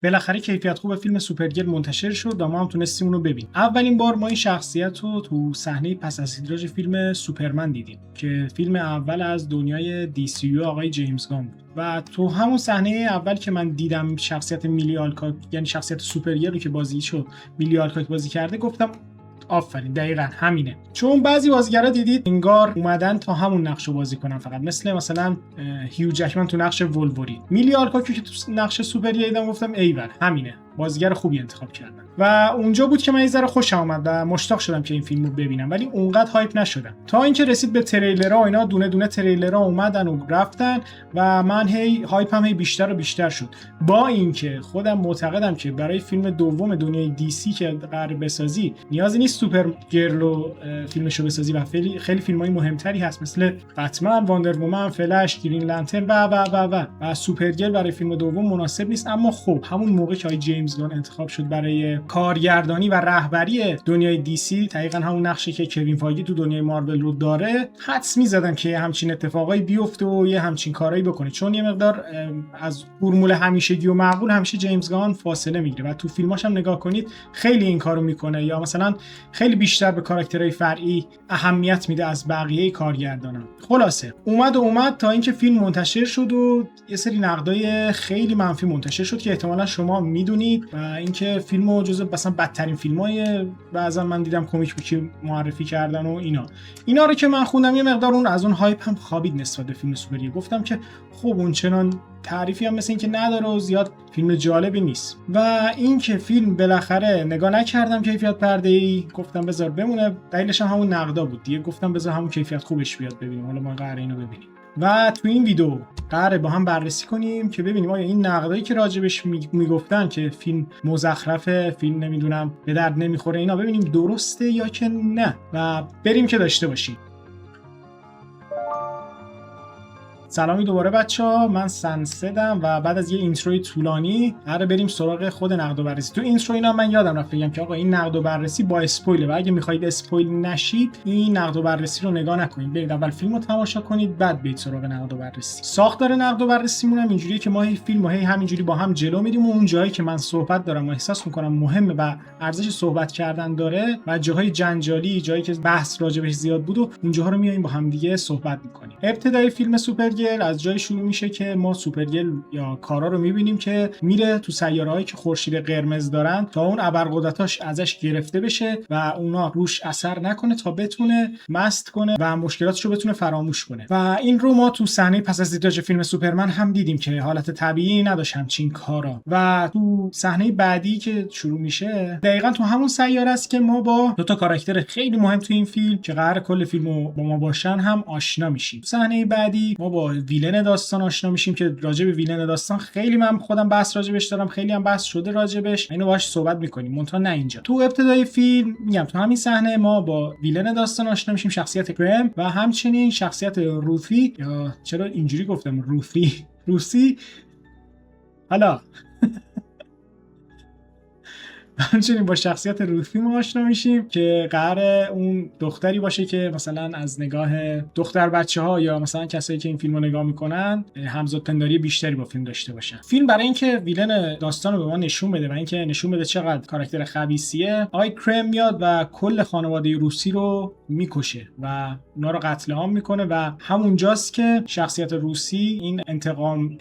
بالاخره کیفیت خوب فیلم سوپرگرل منتشر شد و ما هم تونستیم اونو ببینیم. اولین بار ما این شخصیت رو تو صحنه پس از تیتراژ فیلم سوپرمن دیدیم که فیلم اول از دنیای دی سی یو آقای جیمز گان بود. و تو همون صحنه اول که من دیدم شخصیت میلی آلکاک، یعنی شخصیت سوپرگرل رو که بازی شد میلی آلکاک بازی کرده، گفتم آفرین دقیقاً همینه. چون بعضی بازیگرا دیدید انگار اومدن تا همون نقشو بازی کنن فقط، مثلا هیو جکمن تو نقش وولورین، میلی آلکاک که تو نقش سوپرگرل دیدم گفتم ایول همینه، بازیگر خوبی انتخاب کردن. و اونجا بود که من یه ذره خوشم اومد و مشتاق شدم که این فیلمو ببینم، ولی اونقدر هایپ نشدم تا اینکه رسید به تریلرها و اینا. دونه دونه تریلرها اومدن و رفتن و من هایپم بیشتر و بیشتر شد، با اینکه خودم معتقدم که برای فیلم دوم دنیای دی سی که قرار بسازی نیازی نیست سوپرگرل رو فیلمشو بسازی و خیلی فیلمای مهمتری هست مثل بتمن، واندر وومن، فلش، گرین لنترن و سوپرگرل برای فیلم دوم مناسب نیست. اما خب همون موقع که جیمز گان انتخاب شد برای کارگردانی و رهبری دنیای دی سی، دقیقاً همون نقشی که کوین فایگی تو دنیای مارول رو داره، حدس می‌زدم که همچین اتفاقایی بیفته و یه همچین کارایی بکنه، چون یه مقدار از فرمول همیشگی و معقول همیشه جیمز گان فاصله میگیره و تو فیلماش هم نگاه کنید خیلی این کارو میکنه، یا مثلا خیلی بیشتر به کاراکترهای فرعی اهمیت میده از بقیه کارگردانا. خلاصه اومد تا اینکه فیلم منتشر شد و یه سری نقدای خیلی منفی منتشر شد که احتمالاً شما میدونید، و اینکه فیلمو جزو مثلا بدترین فیلمای بعضا من دیدم کمیک بوکی معرفی کردن و اینا رو که من خوندم، یه مقدار از اون هایپ هم خوابید نسبت به فیلم سوپرگرل. گفتم که خب اون چنان تعریفی هم مثل این که نداره و زیاد فیلم جالبی نیست. و این که فیلم بالاخره نگاه نکردم کیفیت پرده‌ای، گفتم بذار بمونه، دلیلش هم همون نقدا بود دیگه، گفتم بذار همون کیفیت خوبش بیاد ببینیم، حالا ما قراره اینو ببینیم. و تو این ویدیو قراره با هم بررسی کنیم که ببینیم آیا این نقدایی که راجبش میگفتن که فیلم مزخرفه، فیلم نمیدونم به درد نمیخوره، اینا ببینیم درسته یا که نه، و بریم که داشته باشیم. سلامی دوباره بچه‌ها، من سنسدم و بعد از یه اینتروی طولانی قراره بریم سراغ خود نقد و بررسی. تو اینترو اینا من یادم رفت بگم که آقا این نقد و بررسی با اسپویل و اگه می‌خواید اسپویل نشید این نقد و بررسی رو نگاه نکنید، برید اول فیلم رو تماشا کنید بعد برید سراغ نقد و بررسی. ساختار نقد و بررسیمون هم اینجوریه که ما هی فیلمو همینجوری با هم جلو میریم و اون جایی که من صحبت دارم و احساس می‌کنم مهمه و ارزش صحبت کردن داره و جاهای جنجالی، جایی که بحث راجبش زیاد بود و اونجاها رو میایم با هم دیگه صحبت می‌کنیم. ابتدای فیلم سوپرگرل از جای شروع میشه که ما سوپرگرل یا کارا رو میبینیم که میره تو سیاره‌هایی که خورشید قرمز دارن تا اون ابرقدرتاش ازش گرفته بشه و اونا روش اثر نکنه تا بتونه مست کنه و مشکلاتشو بتونه فراموش کنه. و این رو ما تو صحنه پس از تیتراژ فیلم سوپرمن هم دیدیم که حالت طبیعی نداشت همچین کارا. و تو صحنه بعدی که شروع میشه دقیقاً تو همون سیاره است که ما با دو تا کاراکتر خیلی مهم تو این فیلم که قرار کل فیلمو با ما باشن هم آشنا میشیم. صحنه بعدی ما با ویلن داستان آشنا میشیم که راجع به ویلن داستان خیلی من خودم بحث راجبش دارم، خیلی هم بحث شده راجبش، اینو باهاش صحبت میکنیم منتها نه اینجا. تو ابتدای فیلم میگم تو همین صحنه ما با ویلن داستان آشنا میشیم، شخصیت کرم، و همچنین شخصیت روفی، یا چرا اینجوری گفتم روسی حالا همچنین با شخصیت روفی ما آشنا میشیم که قراره اون دختری باشه که مثلا از نگاه دختر بچه‌ها یا مثلا کسایی که این فیلمو نگاه میکنن همزادپنداری بیشتری با فیلم داشته باشن. فیلم برای اینکه ویلن داستان رو به ما نشون بده و اینکه نشون بده چقدر کاراکتر خبیثیه، آقای کرم میاد و کل خانواده روسی رو میکشه و اونا رو قتل عام میکنه و همونجاست که شخصیت روسی این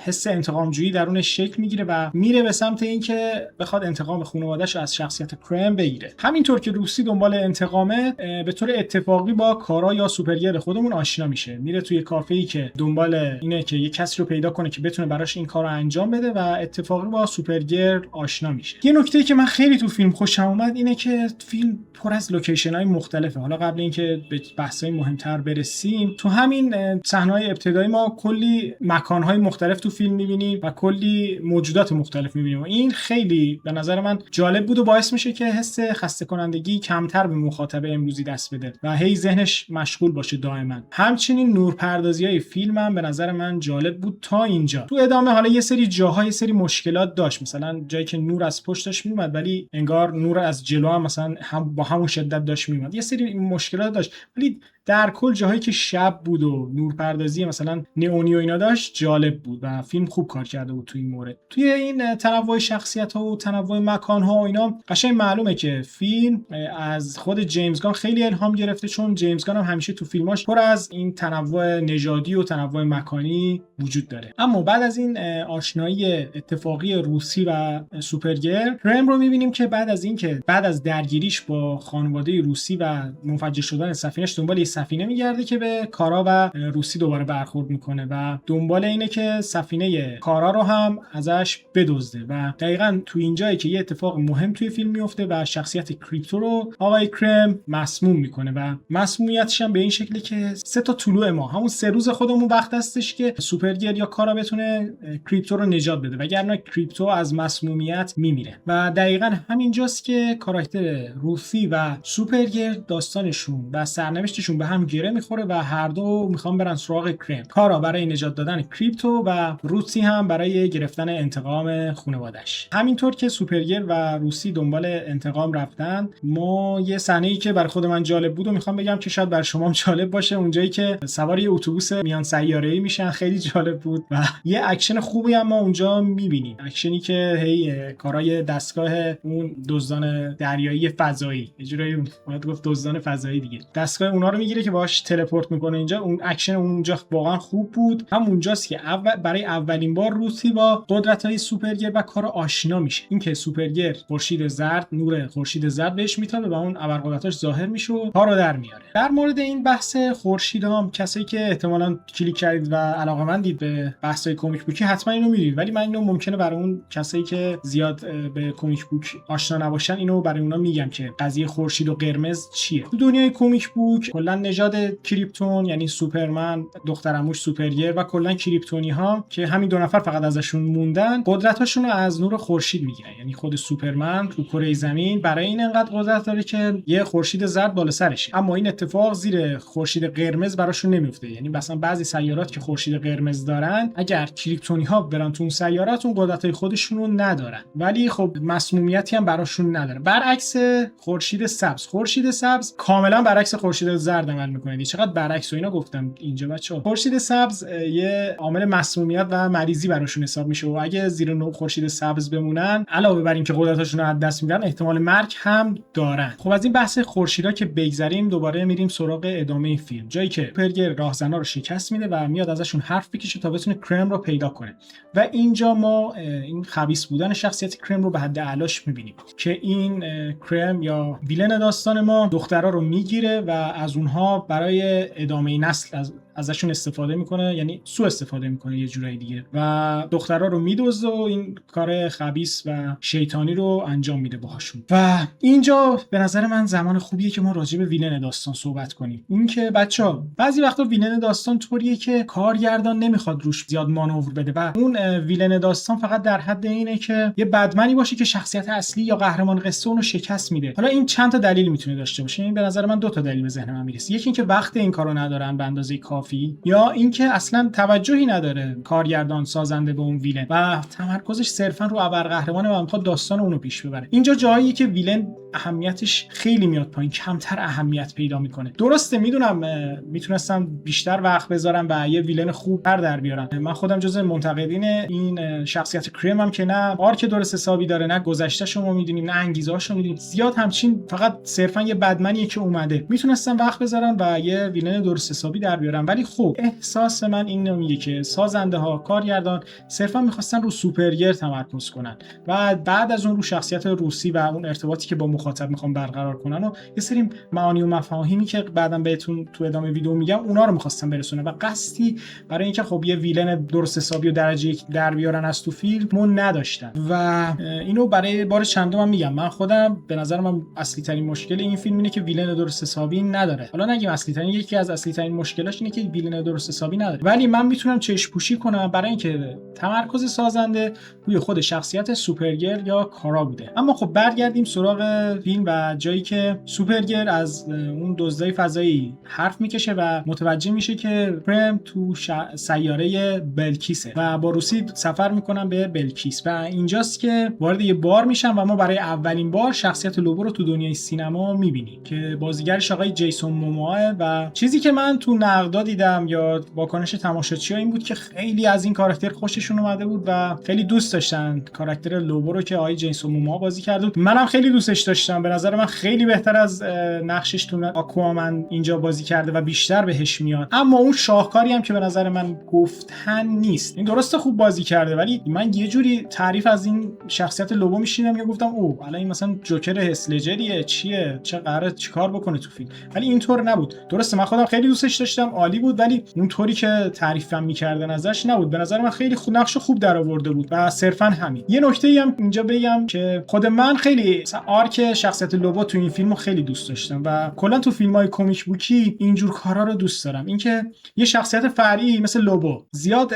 حس انتقامجویی درونش شکل میگیره و میره به سمت اینکه بخواد انتقام خانواده‌اش از شخصیت کرم بگیره. همینطور که روسی دنبال انتقامه، به طور اتفاقی با کارا یا سوپرگرل خودمون آشنا میشه. میره توی کافه‌ای که دنبال اینه که یه کسی رو پیدا کنه که بتونه براش این کارو انجام بده و اتفاقی با سوپرگرل آشنا میشه. یه نکته‌ای که من خیلی تو فیلم خوشم اومد اینه که فیلم پر از لوکیشن‌های مختلفه. حالا قبل اینکه به بحث‌های مهمتر برسیم، تو همین صحنه‌های ابتدایی ما کلی مکان‌های مختلف تو فیلم می‌بینیم و کلی موجودات مختلف می‌بینیم. این خیلی به نظر من جالب بود و باعث میشه که حس خسته کنندگی کمتر به مخاطب امروزی دست بده و هی ذهنش مشغول باشه دائما. همچنین نورپردازی‌های فیلم هم به نظر من جالب بود تا اینجا. تو ادامه حالا یه سری جاهای یه سری مشکلات داشت، مثلا جایی که نور از پشتش میومد ولی انگار نور از جلو هم مثلا با همون شدت داشت میومد. یه سری مشکلات داشت ولی در کل جاهایی که شب بود و نورپردازی مثلا نئونی و اینا داشت جالب بود و فیلم خوب کار کرده بود توی این مورد. توی این تنوع شخصیت‌ها و تنوع مکان‌ها و اینا قشنگ معلومه که فیلم از خود جیمز گان خیلی الهام گرفته، چون جیمز گان هم همیشه تو فیلماش پر از این تنوع نژادی و تنوع مکانی وجود داره. اما بعد از این آشنایی اتفاقی روسی و سوپرگرل، کرم رو می‌بینیم که بعد از درگیریش با خانواده روسی و منفجر شدن سفینه‌اش دنبال یه سفینه میگرده که به کارا و روسی دوباره برخورد میکنه و دنبال اینه که سفینه کارا رو هم ازش بدزده و دقیقاً تو اینجایی که یه اتفاق مهم توی فیلم میفته و شخصیت کریپتو رو آقای کرم مسموم میکنه و مسمومیتش هم به این شکلی که 3 تا طلوع ما همون 3 روز خودمون وقت هستش که سوپرگرل یا کارا بتونه کریپتو رو نجات بده، وگرنه کریپتو از مسمومیت میمیره. و دقیقاً همینجاست که کاراکتر روسی و سوپرگرل داستانشون و سرنوشتشون به هم گره میخوره و هر دو میخوان برن سراغ کرم. کارا برای نجات دادن کریپتو و روسی هم برای گرفتن انتقام خانواده‌اش. همینطور که سوپرگرل و روسی دنبال انتقام رفتن، ما یه صحنه‌ای که برای خود من جالب بود و میخوام بگم که شاید برای شما هم جالب باشه، اونجایی که سوار یه اتوبوس میان سیاره‌ای میشن، خیلی جالب بود و یه اکشن خوبی هم ما اونجا میبینیم. اکشنی که هی کارای دستگاه اون دزدان دریایی فضایی، یه جورایی باید گفت دزدان فضایی دیگه، دستگاه اونا رو میگیره که باهاش تلپورت میکنه. اینجا اون اکشن اونجا واقعا خوب بود. هم اونجاست که برای اولین بار روسی با قدرت‌های سوپرگرل و کار آشنا میشه. اینکه سوپرگرل خورشید زرد، نور خورشید زرد بهش میتابه و اون ابرقدرتاش ظاهر میشه و کارو در میاره. در مورد این بحث خورشیدام، کسایی که احتمالاً کلیک کردید و علاقه‌مندید به بحث‌های کمیک بوکی حتما اینو می‌دونید، ولی من اینو ممکنه برای اون کسایی که زیاد به کمیک بوک آشنا نباشن اینو برای اونا میگم که قضیه خورشید و قرمز چیه. تو دنیای کمیک بوک کلا نژاد کریپتون یعنی سوپرمن، دختر عموش سوپرگرل و کلا کریپتونی‌ها که همین 2 نفر فقط ازشون موندن، قدرتاشون رو از نور خورشید میگیرن. یعنی خود سوپرمن رو کره زمین برای این انقدر قدرت داره که یه خورشید زرد بالا سرشه، اما این اتفاق زیر خورشید قرمز براشون نمیفته. یعنی مثلا بعضی سیارات که خورشید قرمز دارن، اگر کریپتونی‌ها برن تو اون سیارات اون قدرت‌های خودشون رو ندارن، ولی خب مسمومیتی هم براشون نداره. برعکس خورشید سبز کاملا برعکس خورشید زرد عمل می‌کنه. چقدر برعکس و اینا گفتم اینجا بچه‌ها. خورشید سبز یه عامل مسمومیت و مریضی براشون حساب میشه و اگه زیر نور خورشید سبز بمونن، علاوه بر اینکه قدرتاشون رو از دست میدن، احتمال مرگ هم دارن. خب از این بحث خورشیدا که بگذریم، دوباره میریم سراغ ادامه فیلم، جایی که سوپرگرل راهزنا رو شکست میده و میاد ازشون حرف بکشه تا بتونه کرم رو پیدا کنه. و اینجا ما این خبیث بودن شخصیت کرم رو به حد اعلاش میبینیم که این کرم یا ویلن داستان ما دخترها رو میگیره و از اونها برای ادامه نسل ازشون استفاده میکنه، یعنی سوء استفاده میکنه یه جورایی دیگه، و دخترها رو میدزده و این کار خبیث و شیطانی رو انجام میده باهاشون. و اینجا به نظر من زمان خوبیه که ما راجع به ویلن داستان صحبت کنیم. این که بچه‌ها بعضی وقتا ویلن داستان طوریه که کارگردان نمیخواد روش زیاد مانور بده و اون ویلن داستان فقط در حد اینه که یه بدمنی باشه که شخصیت اصلی یا قهرمان قصه اونو شکست میده. حالا این چند تا دلیل میتونه داشته باشه. این به نظر من 2 تا دلیل به ذهن من میرسه. یکی اینکه وقت این کارو ندارن به اندازه کافی، یا اینکه اصلا توجهی نداره کارگردان سازنده به اون ویلن و تمرکزش صرفا رو ابرقهرمانه و میخواد داستان اونو پیش ببره. اینجا جاییه که ویلن اهمیتش خیلی میاد پایین، کمتر اهمیت پیدا میکنه. درسته میدونم میتونستم بیشتر وقت بذارم و یه ویلن خوب در بیارم. من خودم جزء منتقدین این شخصیت کرمم که نه آرک درست حسابی داره، نه گذشته شما میدونیم، نه انگیزه‌اشو میدونیم، زیاد همچین فقط صرفا یه بدمنیه که اومده. میتونستم وقت بذارم و یه ویلن درست حسابی در بیارم، ولی خب احساس من اینو میگه که سازنده ها، کارگردان صرفا میخواستن رو سوپرگرل تمرکز کنن و بعد از اون رو شخصیت روسی و اون ارتباطی که با مخاطب میخوان برقرار کنن و یه سری معانی و مفاهیمی که بعداً بهتون تو ادامه ویدیو میگم اونا رو میخواستن برسونن و قصدی برای اینکه خب یه ویلن درست حسابی و درجه 1 در بیارن از تو فیلم نداشتن. و اینو برای بار چندم میگم، من خودم به نظر من اصلی ترین مشکل این فیلم اینه که ویلن درست حسابی نداره. حالا نگیم اصلی ترین، یکی از اصلی ترین مشکلاش اینه که خیلی ویلن درست حسابی نداره، ولی من میتونم چشم پوشی کنم برای اینکه تمرکز سازنده روی خود شخصیت سوپرگرل یا کارا بوده. اما خب برگردیم سراغ فیلم و جایی که سوپرگرل از اون دزدای فضایی حرف میکشه و متوجه میشه که کرم تو سیاره بلکیسه و با روسی سفر میکنن به بلکیس و اینجاست که وارد یه بار میشن و ما برای اولین بار شخصیت لوبو رو تو دنیای سینما میبینیم که بازیگرش آقای جیسون موموآ و چیزی که من تو نقدا دیدم یا واکنش تماشاچی‌ها این بود که خیلی از این کاراکتر خوششون اومده بود و خیلی دوست داشتن کاراکتر لوبو رو که آقای جیسون موموآ بازی کرده بود. منم خیلی دوستش داشتم، به نظر من خیلی بهتر از نقشش تو آکوامن اینجا بازی کرده و بیشتر بهش میاد. اما اون شاهکاری هم که به نظر من گفتن نیست. این درسته خوب بازی کرده، ولی من یه جوری تعریف از این شخصیت لوبو میشینم یا گفتم او الان این مثلا جوکر هسلجریه چیه، چه قراره چیکار بکنه تو فیلم، ولی اینطور نبود. درسته من خودم خیلی دوستش داشتم، عالی بود، ولی اونطوری که تعریفم میکردن ازش نبود. به نظر من خیلی خوب نقش خوب درآورده بود و صرفا همین. یه نکته‌ای هم اینجا بگم که خود من خیلی مثلا آرک شخصیت لوبو تو این فیلمو خیلی دوست داشتم و کلا تو فیلم‌های کمیک بوکی اینجور کارا رو دوست دارم. اینکه یه شخصیت فرعی مثل لوبو زیاد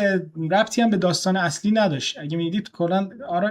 ربطی هم به داستان اصلی نداشت. اگه میدید کلا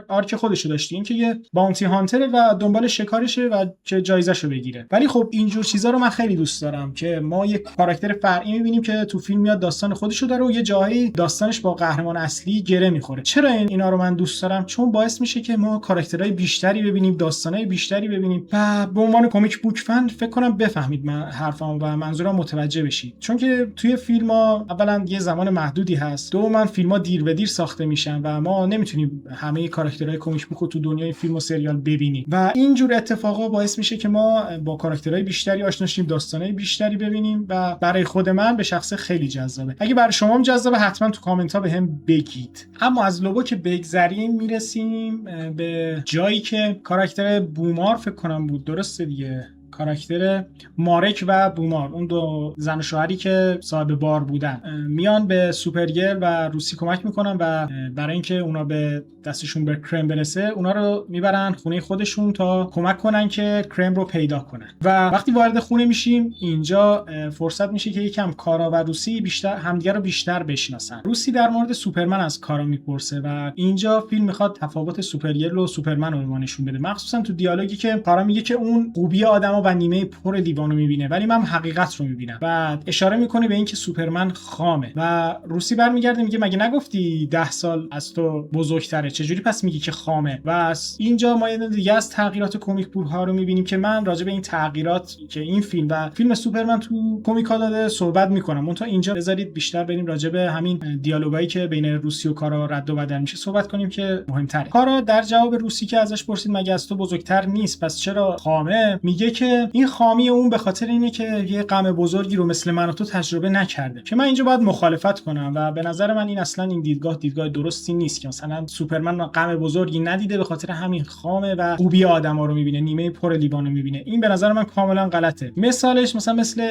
آرک خودشو داشت، اینکه یه باونتی هانتره و دنبال شکارشه و که جایزه‌شو بگیره. ولی خب اینجور چیزا رو من خیلی دوست دارم که ما یه کاراکتر فرعی می‌بینیم که تو فیلم میاد داستان خودشو داره و یه جایی داستانش با قهرمان اصلی گره می‌خوره. چرا اینا رو من دوست دارم؟ چون باعث میشه که ما کاراکترهای بیشتری ببینیم، داستانهای بیشتری ببینیم و به عنوان کمیک بوک فن فکر کنم بفهمید من حرفامو و منظورم متوجه بشید. چون که توی فیلم‌ها اولا یه زمان محدودی هست، دوما فیلم‌ها دیر به دیر ساخته میشن و ما نمیتونیم همه کاراکترهای کمیک بوک رو تو دنیای فیلم و سریال ببینیم و اینجور اتفاقا باعث میشه که ما با کاراکترهای بیشتری آشنا شیم، داستانهای بیشتری ببینیم و برای خود من به شخص خیلی جذابه. اگه برای شما هم جذابه حتما تو کامنت‌ها بهم بگید. اما از لوبو که بگذریم میرسیم به جایی که کاراکتر بومار فکر کنم بود، درسته دیگه، کاراکتر مارک و بومار، اون دو زن و شوهری که صاحب بار بودن، میان به سوپرگرل و روسی کمک میکنن و برای اینکه اونا به دستشون به کرم برسه اونا رو میبرن خونه خودشون تا کمک کنن که کرم رو پیدا کنن. و وقتی وارد خونه میشیم اینجا فرصت میشه که یکم کارا و روسی بیشتر همدیگه رو بیشتر بشناسن. روسی در مورد سوپرمن از کارا میپرسه و اینجا فیلم میخواد تفاوت سوپرگرل و سوپرمن رو نشون بده، مخصوصا تو دیالوگی که کارا میگه که اون خوبی آدمو و نیمه پر لیوانو میبینه ولی من حقیقت رو میبینم و اشاره میکنه به اینکه سوپرمن خامه و روسی برمیگرده میگه مگه نگفتی 10 سال از تو بزرگتره، چجوری پس میگی که خامه؟ و اینجا ما یه دیگه از تغییرات کمیک بوک ها رو میبینیم که من راجع به این تغییرات که این فیلم و فیلم سوپرمن تو کمیک ها داده صحبت میکنم. منتها اینجا بذارید بیشتر بریم راجع به همین دیالوگایی که بین روسی و کارا رد و بدل میشه صحبت کنیم که مهمتره. کارا در جواب روسی که ازش پرسید مگه از تو بزرگتر نیست پس چرا خامه، میگه که این خامی اون به خاطر اینه که یه غم بزرگی رو مثل من و تو تجربه نکرده. که من اینجا باید مخالفت کنم و به نظر من این اصلا این دیدگاه درستی نیست که مثلا سوپرمن غم بزرگی ندیده به خاطر همین خامه و خوبی آدما رو میبینه، نیمه پر لیوانو میبینه. این به نظر من کاملا غلطه. مثالش مثل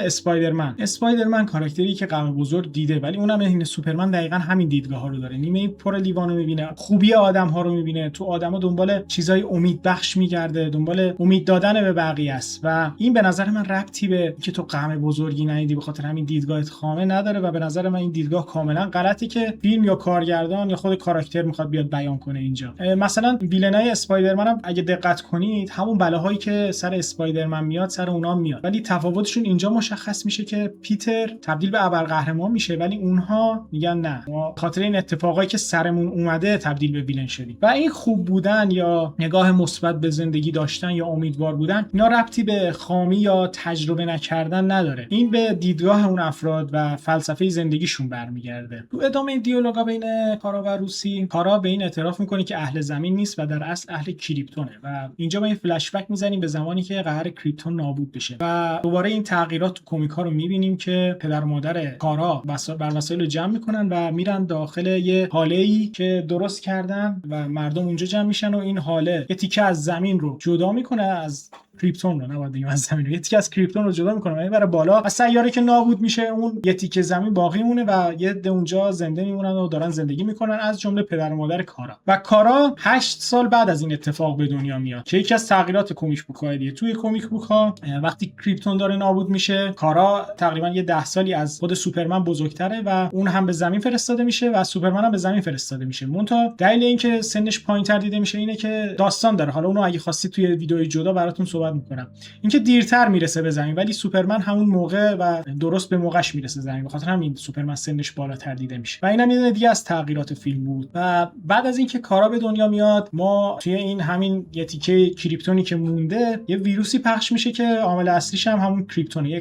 اسپایدرمن کاراکتری که غم بزرگ دیده ولی اونم این سوپرمن دقیقاً همین دیدگاه ها رو داره، نیمه پر لیوانو میبینه، خوبی آدم ها رو میبینه، تو آدما دنبال چیزای امید بخش میگرده، دنبال امید دادن به بقیه است و این به نظر من ربطی به که تو غم بزرگی ندیدی به خاطر همین دیدگاهت خامه نداره و به نظر من این دیدگاه کاملا غلطه که فیلم یا کارگردان یا خود کاراکتر میخواد بیاد بیان کنه اینجا. مثلا ویلنای اسپایدرمن هم اگه دقت کنید همون بلاهایی که سر اسپایدرمن میاد سر اونا میاد، ولی تفاوتشون اینجا مشخص میشه که پیتر تبدیل به ابرقهرمان میشه ولی اونها میگن نه ما خاطر این اتفاقایی که سرمون اومده تبدیل به ویلن شدیم. و این خوب بودن یا نگاه مثبت به زندگی داشتن یا امیدوار بودن اینا ربطی به خامی یا تجربه نکردن نداره، این به دیدگاه اون افراد و فلسفه زندگیشون برمیگرده. تو ادامه این دیالوگا بین کارا و روسی، کارا به این اعتراف میکنه که اهل زمین نیست و در اصل اهل کریپتونه و اینجا با این فلش بک میزنیم به زمانی که قرار کریپتون نابود بشه و دوباره این تغییرات تو کمیک ها رو میبینیم که پدر و مادر کارا بر وسایل رو جمع میکنن و میرن داخل یه هاله‌ای که درست کردن و مردم اونجا جمع میشن و این هاله یه تیکه از زمین رو جدا میکنه از کریپتون رو نباید بگیم از زمین، یه تیکه از کریپتون رو جدا میکنه و میبره بالا و سیاره که نابود میشه اون یه تیکه زمین باقی مونه و یه عده اونجا زنده میمونن و دارن زندگی میکنن، از جمله پدر و مادر کارا. و کارا 8 سال بعد از این اتفاق به دنیا میاد که یکی از تغییرات کمیک بوک ها دیگه. توی کمیک بوک ها وقتی کریپتون داره نابود میشه، کارا تقریبا یه 10 سالی از خود سوپرمن بزرگتره و اون هم به زمین فرستاده میشه و سوپرمن هم به زمین فرستاده میشه. منتها دلیل اینکه سنش پایینتر دیده میشه اینه که داستان داره، حالا اونو اگه خواستید توی ویدیوی جدا براتون صحبت میکنم، اینکه دیرتر میرسه به زمین ولی سوپرمن همون موقع و درست به موقعش میرسه زمین، به خاطر همین سوپرمن سنش بالاتر دیده میشه و اینم یه دیگه از تغییرات فیلم بود. و بعد از اینکه کارا به دنیا میاد، ما توی این همین یه تیکه کریپتونی که مونده یه ویروسی پخش میشه که عامل اصلیش هم همون کریپتونه، یه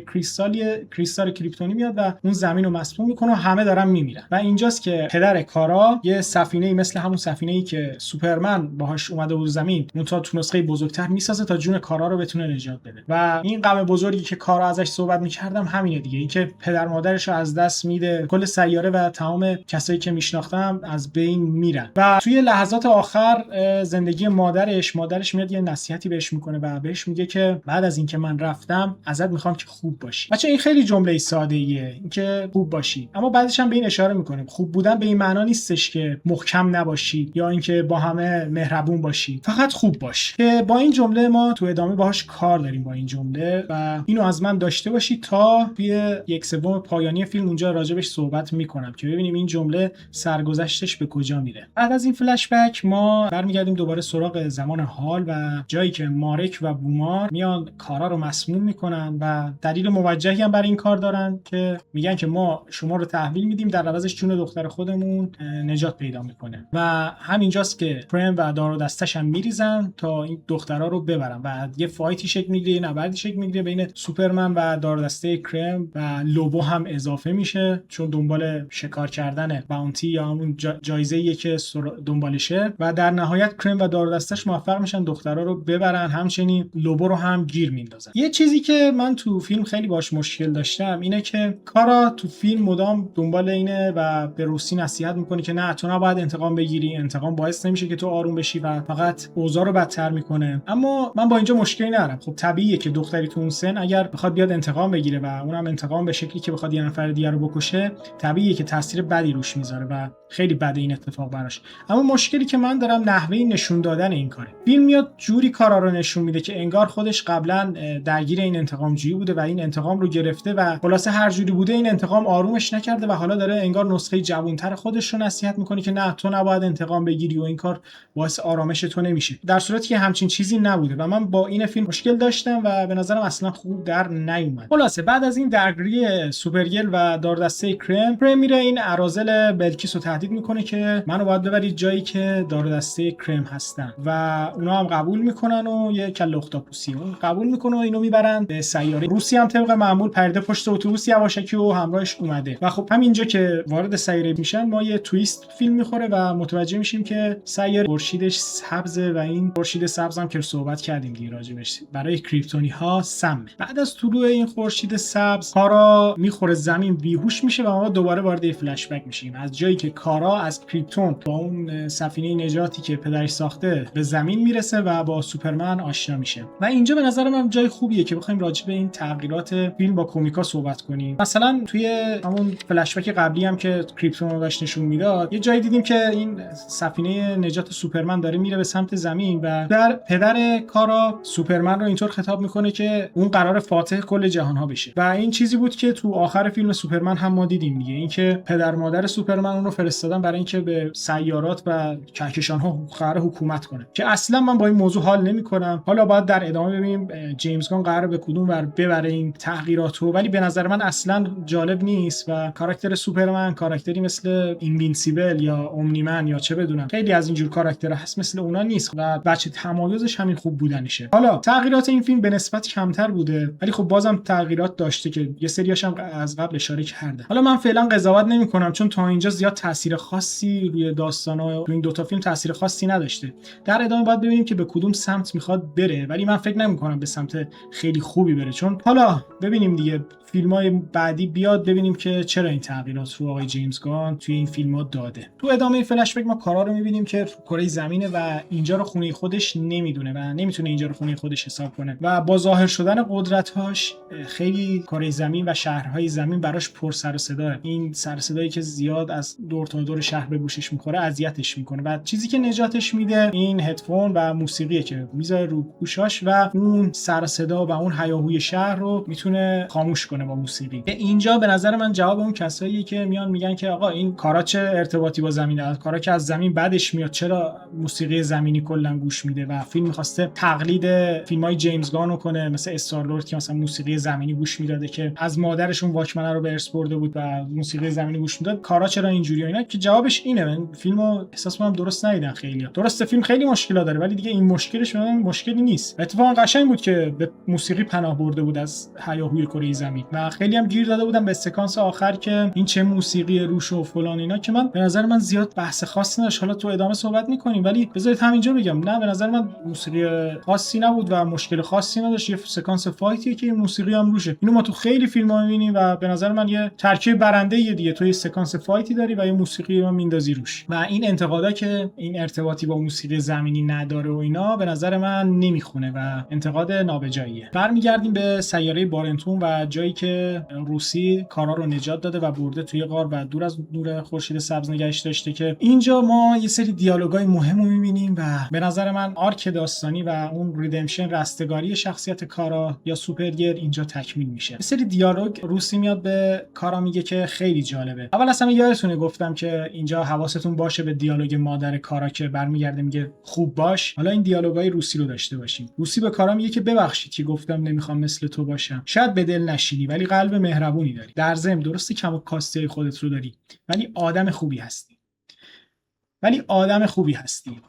کریستال کریپتونی میاد و اون زمین رو مسموم میکنه و همه دارن میمیرن. و اینجاست که پدر کارا یه سفینه‌ای مثل همون سفینه‌ای که سوپرمن باهاش اومده بود زمین، اون تا تو نسخه بزرگتر میسازه تا جون کارا رو بتونه نجات بده. و این غم بزرگی که کارا ازش صحبت میکردم همینه دیگه، اینکه پدر مادرش رو از دست میده، کل سیاره و تمام کسایی که میشناختم از بین میرن. و توی لحظات آخر زندگی مادرش میاد یه نصیحتی بهش میکنه و بهش میگه که بعد از اینکه من رفتم ازت میخوام که خوب باشی. بچه این خیلی جمله ساده‌ایه، اینکه خوب باشی، اما بعدش هم به این اشاره میکنه خوب بودن به این معنا نیستش که محکم نباشی یا اینکه با همه مهربون باشی، فقط خوب باش. که با این جمله ما تو ادامه باهاش کار داریم با این جمله و اینو از من داشته باشی تا توی 1/3 پایانی فیلم اونجا راجبش صحبت میکنم که ببینیم این جمله سرگذشتش به کجا میره. بعد از این فلش بک ما برمیگردیم دوباره سراغ زمان حال و جایی که مارک و بومار میان کارا رو مسموم میکنن و دلیل موجهی هم برای این کار دارن که میگن که ما شما رو تحویل میدیم، در عوضش جون دختر خودمون نجات پیدا میکنه. و همینجاست که کرم و دار و دستش هم میریزن تا این دخترها رو ببرن و یه فایتی شکل میگیره، نبردی شکل میگیره بین سوپرمن و دار و دسته کرم و لوبو هم اضافه میشه چون دنبال شکار کردن باونتی یا همون جایزه‌ایه که دنبالشه. و در نهایت کرم و دار و دستش موفق میشن دخترها رو ببرن، همچنین لوبو رو هم گیر میندازن. یه چیزی که من تو فیلم خیلی باش مشکل داشتم اینه که کارا تو فیلم مدام دنبال اینه و به روسی نصیحت میکنه که نه تو نباید انتقام بگیری، انتقام باعث نمیشه که تو آروم بشی و فقط اوضاع رو بدتر میکنه. اما من با اینجا مشکلی ندارم. خب طبیعیه که دختری تو اون سن اگر بخواد بیاد انتقام بگیره و اونم انتقام به شکلی که بخواد یه نفر دیگه رو بکشه، طبیعیه که تاثیر بدی روش میذاره و خیلی بده این اتفاق براش. اما مشکلی که من دارم نحوه نشون دادن این کاره. فیلم میاد جوری کارا رو نشون میده که انگار خودش قبلا درگیر این انتقام جویی بوده و این انتقام رو گرفته و خلاصه هر جوری بوده این انتقام آرومش نکرده و حالا داره انگار نسخه جوان‌تر خودش رو نصیحت میکنه که نه تو نباید انتقام بگیری و این کار باعث آرامش تو نمیشه، در صورتی که همچین چیزی نبوده. و من با این فیلم مشکل داشتم و به نظرم اصلا خوب در نیومد. خلاصه بعد از این درگیری سوپرگل و داردسته کرم میره این اراذل بلکیس رو تهدید میکنه که منو باید ببرید جایی که داردسته کرم هستن و اونا هم قبول میکنن و یه کله اختاپوسی اون قبول میکنه و اینو میبرن به سیاره. روسی هم طبق معمول پرده پشت اتوبوس یواشکی و همراهش اومده و خب همینجا که وارد سیاره میشن ما یه تویست فیلم میخوره و متوجه میشیم که سیاره خورشیدش سبزه و این خورشید سبز هم که صحبت کردیم دیگه راجبش برای کریپتونی ها سمه. بعد از طلوع این خورشید سبز کارا میخوره زمین، بیهوش میشه و ما دوباره وارد فلش بک میشیم از جایی که کارا از کریپتون با اون سفینه نجاتی که پدرش ساخته به زمین میرسه و با سوپرمن آشنا میشه. و اینجا به نظر من جای خوبیه که بخوایم راجع به این تغییرات فیلم با کمیکا صحبت کنیم. مثلا توی همون فلش بک قبلی هم که کریپتون رو داشت نشون میداد یه جایی دیدیم که این سفینه نجات سوپرمن داره میره به سمت زمین و در پدر کارا سوپرمن رو اینطور خطاب میکنه که اون قرار فاتح کل جهان ها بشه. و این چیزی بود که تو آخر فیلم سوپرمن هم ما دیدیم دیگه، اینکه پدر مادر سوپرمن اون رو فرستادن برای اینکه به سیارات و کهکشان ها قرار حکومت کنه که اصلا من با این موضوع حال نمیکنم. حالا باید در ادامه ببینیم جیمز گان قراره به کدوم ور ببره این تغییرات رو، ولی به نظر من اصلا جالب نیست و کاراکتر سوپرمن کاراکتری مثل اینوینسیبل یا اومنیمن یا چه بدونم خیلی از اینجور کاراکترها هست مثل اونا نیست و بچه تمایزش همین خوب بودنشه. حالا تغییرات این فیلم به نسبت کمتر بوده ولی خب بازم تغییرات داشته که یه سریاش هم از قبل اشاره کرده. حالا من فعلا قضاوت نمی‌کنم چون تا اینجا زیاد تاثیر خاصی روی داستانا تو این دوتا فیلم تاثیر خاصی نداشته. در ادامه باید ببینیم که به کدوم سمت میخواد بره، ولی من فکر نمی‌کنم به سمت خیلی خوبی بره، چون حالا ببینیم دیگه فیلم‌های بعدی بیاد ببینیم که چرا این تغییرات رو آقای جیمز گان توی این فیلم‌ها داده. تو ادامه فلش بک ما کارا رو می‌بینیم که کره زمینه و اینجا رو خونه خودش نمیدونه و نمیتونه اینجا رو خونه خودش حساب کنه و با ظاهر شدن قدرت‌هاش خیلی کره زمین و شهرهای زمین براش پر سر و صداه. این سر و صدایی که زیاد از دور تا دور شهر به گوشش میخوره اذیتش میکنه و چیزی که نجاتش میده این هدفون و موسیقیه که میذاره رو گوشاش و اون سر و صدا و اون هیاهوی شهر رو میتونه خاموش کنه با موسیقی. اینجا به نظر من جواب اون کساییه که میان میگن که آقا این کارا چه ارتباطی با زمین داره، کارا که از زمین بعدش میاد، چرا موسیقی زمینی کلا گوش میده و فیلم میخواسته تقلید فیلمای جیمز گان کنه مثل استارلورد که مثلا موسیقی زمینی گوش میداده که از مادرشون واکمن رو به ارث برده بود و موسیقی زمینی گوش میداد. کارا چرا اینجوری و اینا که جوابش اینه. من فیلمو احساس می‌کنم درست ندیدن خیلی‌ها. درسته فیلم خیلی مشکلا داره ولی دیگه این مشکلش مشکلی نیست. اتفاقا قشنگ بود که به موسیقی پناه برده بود از هیاهوی کره زمین و خیلی هم گیر داده بودن به سکانس آخر که این چه موسیقی روش و فلان اینا که من به نظر من زیاد بحث خاصی نداشت. حالا تو ادامه صحبت می‌کنیم ولی بذارید همینجا بگم نه به نظر من موسیقی خاصی نبود و مشکل خاصی نداشت. یه سکانس فایتیه که این موسیقی هم روشه. اینو ما تو خیلی فیلم‌ها می‌بینیم و به نظر من یه ترکیب برنده دیگه. تو یه سکانس فایتی داری و یه موسیقی رو میندازی روش و این انتقادا که این ارتباطی با موسیقی زمینی نداره و اینا به نظر من نمیخونه و انتقاد نابجاییه. برمیگردیم به سیاره بارنتون و جایی که روسی کارا رو نجات داده و برده توی غار و دور از نور خورشید سبز نگهش داشته که اینجا ما یه سری دیالوگای مهم رو میبینیم و به نظر من آرک داستانی و اون ریدمپشن رستگاری شخصیت کارا یا سوپرگر اینجا تکمیل میشه. یه سری دیالوگ روسی میاد به کارا میگه که خیلی جالبه. اول اصلا یادتونه گفتم که اینجا حواستون باشه به دیالوگ مادر کارا که برمیگرده میگه خوب باش. حالا این دیالوگای روسی رو داشته باشیم. روسی به کارا میگه که ببخشید که گفتم نمیخوام مثل تو باشم. شاید به دل نشینی ولی قلب مهربونی داری. در ضمن درسته کم و کاستی خودت رو داری ولی آدم خوبی هستی.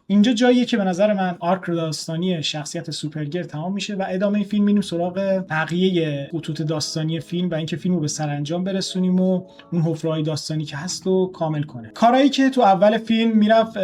اینجا جاییه که به نظر من آرک داستانی شخصیت سوپرگر تمام میشه و ادامه فیلم میریم سراغ بقیه خطوط داستانی فیلم و اینکه فیلمو به سرانجام برسونیم و اون حفره‌های داستانی که هست رو کامل کنه. کارهایی که تو اول فیلم میرفت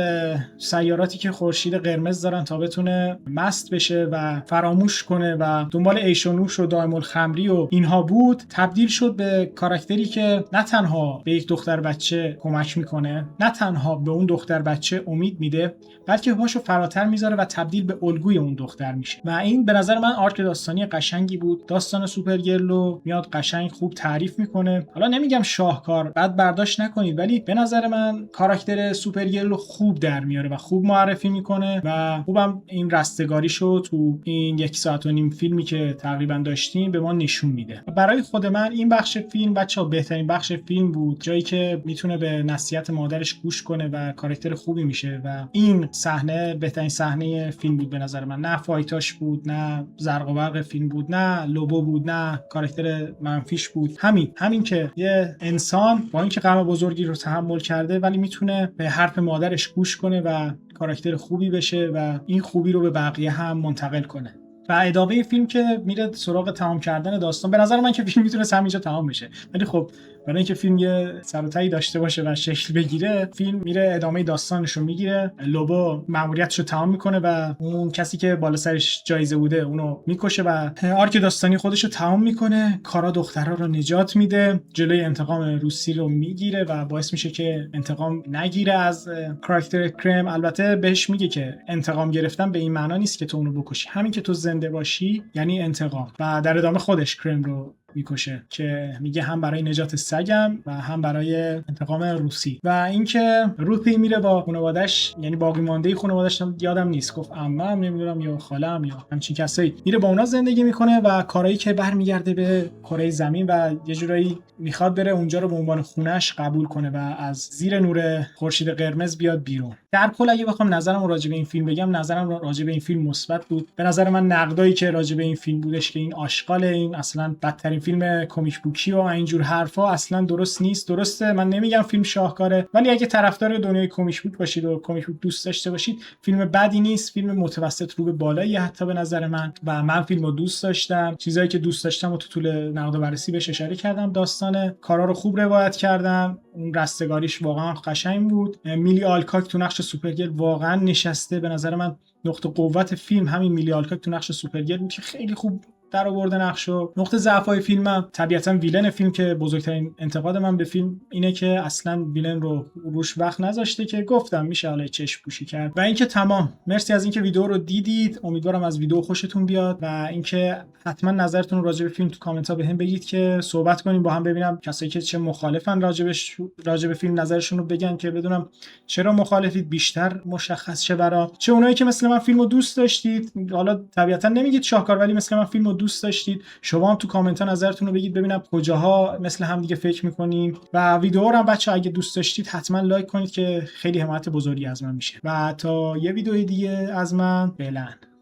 سیاراتی که خورشید قرمز دارن تا بتونه مست بشه و فراموش کنه و دنبال عیش و نوش و دائم الخمری و اینها بود، تبدیل شد به کاراکتری که نه تنها به یک دختر بچه کمک میکنه، نه تنها به اون دختر بچه امید میده، بلکه پاشو فراتر میذاره و تبدیل به الگوی اون دختر میشه و این به نظر من آرک داستانی قشنگی بود. داستان سوپرگرل رو میاد قشنگ خوب تعریف میکنه. حالا نمیگم شاهکار بد برداشت نکنید ولی به نظر من کاراکتر سوپرگرل رو خوب در میاره و خوب معرفی میکنه و خوبم این رستگاریشو تو این 1.5 ساعت فیلمی که تقریبا داشتیم به ما نشون میده. برای خود من این بخش فیلم بچه‌ها بهترین بخش فیلم بود، جایی که میتونه به نصیحت مادرش گوش کنه و کاراکتر خوبی میشه و این صحنه بهترین صحنه فیلم بود به نظر من. نه فایتاش بود، نه زرق و برق فیلم بود، نه لوبو بود، نه کاراکتر منفیش بود. همین که یه انسان با اینکه غم بزرگی رو تحمل کرده ولی میتونه به حرف مادرش گوش کنه و کاراکتر خوبی بشه و این خوبی رو به بقیه هم منتقل کنه. و ادامه فیلم که میره سراغ تمام کردن داستان، به نظر من که فیلم میتونه همینجا تمام بشه ولی خب برای اینکه فیلم یه سر و تهی داشته باشه و شکل بگیره فیلم میره ادامه داستانش رو میگیره. لوبو ماموریتش رو تمام میکنه و اون کسی که بالا سرش جایزه بوده اونو میکشه و آرک داستانی خودش رو تمام میکنه. کارا دخترها رو نجات میده، جلوی انتقام روسی رو میگیره و باعث میشه که انتقام نگیره از کاراکتر کرم. البته بهش میگه که انتقام گرفتن به این معنا نیست که تو اونو بکشی، همین که تو زنده باشی یعنی انتقام. و در ادامه خودش کرم رو میکشه که میگه هم برای نجات سگم و هم برای انتقام روسی. و اینکه روسی میره با خانواده‌اش، یعنی باقی مانده خانواده‌اش، یادم نیست گفت عمم نمیدونم یا خالم یا همچین کسایی، میره با اونا زندگی میکنه و کارایی که برمیگرده به کره زمین و یه جورایی میخواد بره اونجا رو به عنوان خونش قبول کنه و از زیر نور خورشید قرمز بیاد بیرون. در کل اگه بخوام نظرم راجع به این فیلم بگم، نظرم راجع به این فیلم مثبت بود. به نظر من نقدایی که راجع به این فیلم بودش که این آشغال، این اصلا بدترین فیلم کمیک بوکی و اینجور حرفا اصلا درست نیست. درسته من نمیگم فیلم شاهکاره ولی اگه طرفدار دنیای کمیک بوک باشید و کمیک بوک دوست داشته باشید فیلم بدی نیست، فیلم متوسط رو به بالایی حتی به نظر من و من فیلمو دوست داشتم. چیزایی که دوست داشتم و تو طول نقد و بررسی بهش اشاره کردم. داستان کارا رو خوب روایت کردم، اون رستگاریش واقعا قشنگ بود. میلی آلکاک تو نقش سوپرگرل واقعا نشسته. به نظر من نقطه قوت فیلم همین میلی آلکاک تو نقش سوپرگرل بود که خیلی خوب در آورده نقشو. نقطه ضعفای فیلمم طبیعتا ویلن فیلم که بزرگترین انتقاد من به فیلم اینه که اصلا ویلن رو روش وقت نذاشته که گفتم میشه حالا چشم پوشی کرد. و اینکه تمام، مرسی از اینکه ویدیو رو دیدید. امیدوارم از ویدیو خوشتون بیاد و اینکه حتما نظرتون رو راجع به فیلم تو کامنت ها بهم بگید که صحبت کنیم با هم، ببینم کسایی که چه مخالفن راجع به فیلم نظرشون رو بگن که بدونم چرا مخالفید، بیشتر مشخص شه برا چه اونایی که مثل من فیلمو دوست داشتید. حالا طبیعتا نمیگید شاهکار، ولی مثل من فیلمو دوست داشتید. شما هم تو کامنت ها نظرتون رو بگید ببینم کجاها مثل هم دیگه فکر می‌کنیم. و ویدیو رو هم بچه‌ها اگه دوست داشتید حتما لایک کنید که خیلی حمایت بزرگی از من میشه. و تا یه ویدیو دیگه از من فعلا.